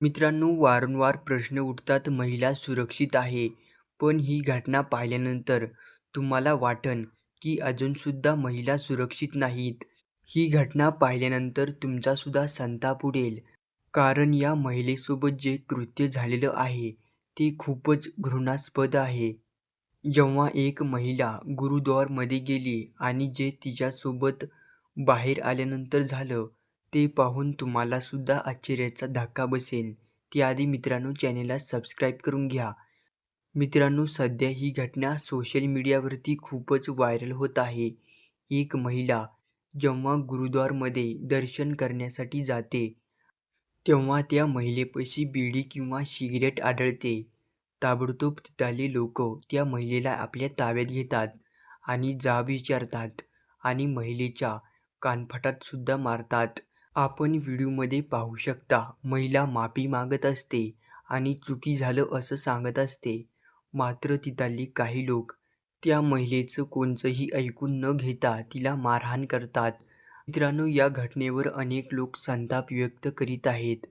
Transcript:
मित्रांनो, वारंवार प्रश्न उठतात, महिला सुरक्षित आहे. पण ही घटना पाहिल्यानंतर तुम्हाला वाटन की अजूनसुद्धा महिला सुरक्षित नाहीत. ही घटना पाहिल्यानंतर तुमचासुद्धा संताप उडेल. कारण या महिलेसोबत जे कृत्य झालेलं आहे, ते खूपच घृणास्पद आहे. जेव्हा एक महिला गुरुद्वारमध्ये गेली आणि जे तिच्यासोबत बाहेर आल्यानंतर झालं, ते पाहून तुम्हाला सुद्धा आश्चर्याचा धक्का बसेल. त्याआधी मित्रांनो चॅनेलला सबस्क्राईब करून घ्या. मित्रांनो, सध्या ही घटना सोशल मीडियावरती खूपच व्हायरल होत आहे. एक महिला जेव्हा गुरुद्वारमध्ये दर्शन करण्यासाठी जाते, तेव्हा त्या महिलेपाशी बिडी किंवा सिगारेट आढळते. ताबडतोब तिथले लोक त्या महिलेला आपल्या ताब्यात घेतात आणि जाब विचारतात आणि महिलेच्या कानफटात सुद्धा मारतात. आपण व्हिडिओमध्ये पाहू शकता, महिला माफी मागत असते आणि चुकी झालं असं सांगत असते. मात्र तिथले काही लोक त्या महिलेचं कोणचंही ऐकून न घेता तिला मारहाण करतात. मित्रांनो, या घटनेवर अनेक लोक संताप व्यक्त करीत आहेत.